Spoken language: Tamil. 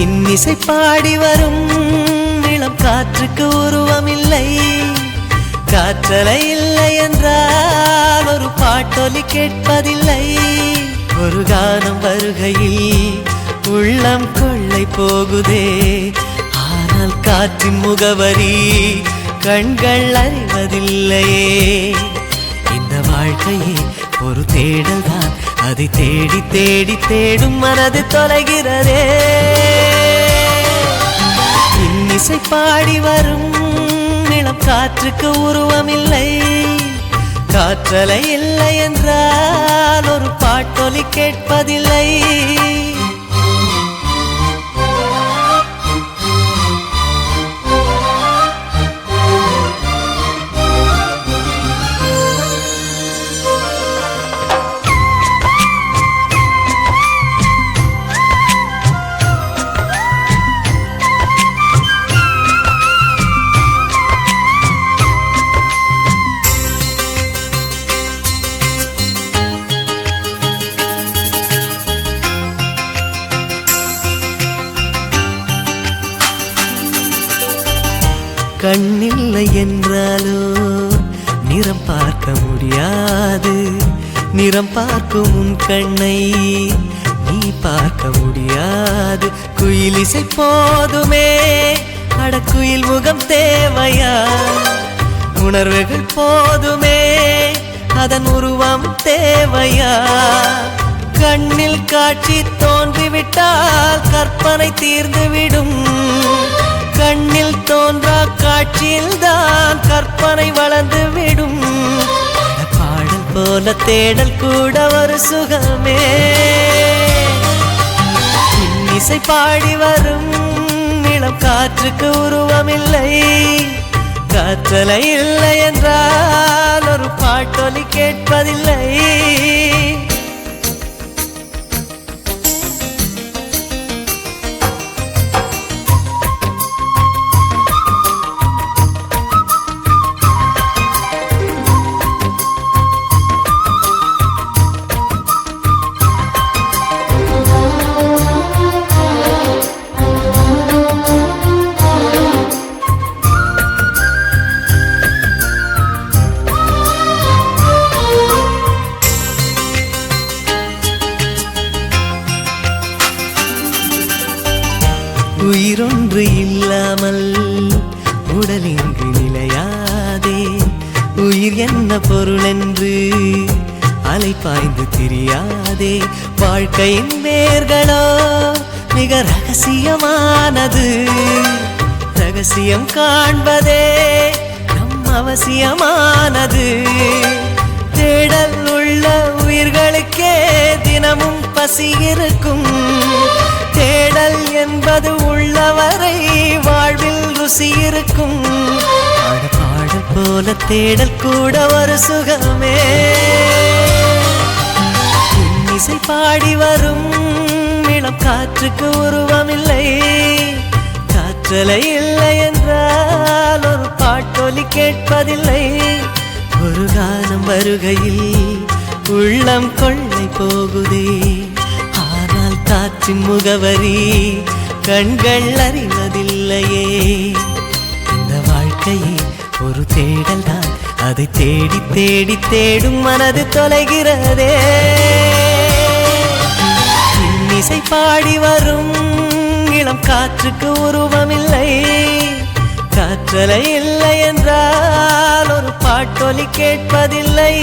இன்னிசை பாடி வரும் இளம் காற்றுக்கு உருவமில்லை. காற்றலை இல்லை என்றால் ஒரு பாட்டொலி கேட்பதில்லை. ஒரு கானம் வருகையில் உள்ளம் கொள்ளை போகுதே, ஆனால் காற்றின் முகவரி கண்கள் அறிவதில்லையே. இந்த வாழ்க்கையே ஒரு தேடல் தான், அதை தேடி தேடி தேடும் மனது தொலைகிறதே. இன்னிசை பாடி வரும் இளம் காற்றுக்கு உருவமில்லை. காற்றலை இல்லை என்றால் ஒரு பாட்டொலி கேட்பதில்லை. கண்ணில்லை என்றாலோ நிறம் பார்க்க முடியாது. நிறம் பார்க்கும் உன் கண்ணை நீ பார்க்க முடியாது. குயில் இசை போதுமே, அடக்குயில் முகம் தேவையா? உணர்வுகள் போதுமே, அதன் உருவம் தேவையா? கண்ணில் காட்சி தோன்றிவிட்டால் கற்பனை தீர்ந்துவிடும். கண்ணில் தோன்றா காட்சியில் தான் கற்பனை வளர்ந்து விடும். பாடல் போல தேடல் கூட ஒரு சுகமே. இன்னிசை பாடி வரும் இளம் காற்றுக்கு உருவமில்லை. காற்றலை இல்லை என்றால் ஒரு பாட்டொலி கேட்பதில்லை. உயிரொன்று இல்லாமல் உடல் இங்கு நிலையாதே. உயிர் என்ன பொருள் என்று அலை பாய்ந்து தெரியாதே. வாழ்க்கையின் வேர்களோ மிக ரகசியமானது. ரகசியம் காண்பதே நம் அவசியமானது. தேடல் உள்ள உயிர்களுக்கே தினமும் பசி இருக்கும். தேடல் என்பது உள்ளவரை வாழ்வில் ருசி இருக்கும். பாடல் போல தேடல் கூட ஒரு சுகமே. இன்னிசை பாடி வரும் இளம் காற்றுக்கு உருவமில்லை. காற்றலை இல்லை என்றால் ஒரு பாட்டொலி கேட்பதில்லை. ஒரு கானம் வருகையில் உள்ளம் கொள்ளை போகுதே, ஆனால் காற்றின் முகவரி கண்கள் அறிவதில்லையே. இந்த வாழ்க்கையே ஒரு தேடல் தான், அதை தேடி தேடி தேடும் மனது தொலைகிறதே. இன்னிசை பாடி வரும் இளம் காற்றுக்கு உருவமில்லை. காற்றலை இல்லை என்றால் ஒரு பாட்டொலி கேட்பதில்லை.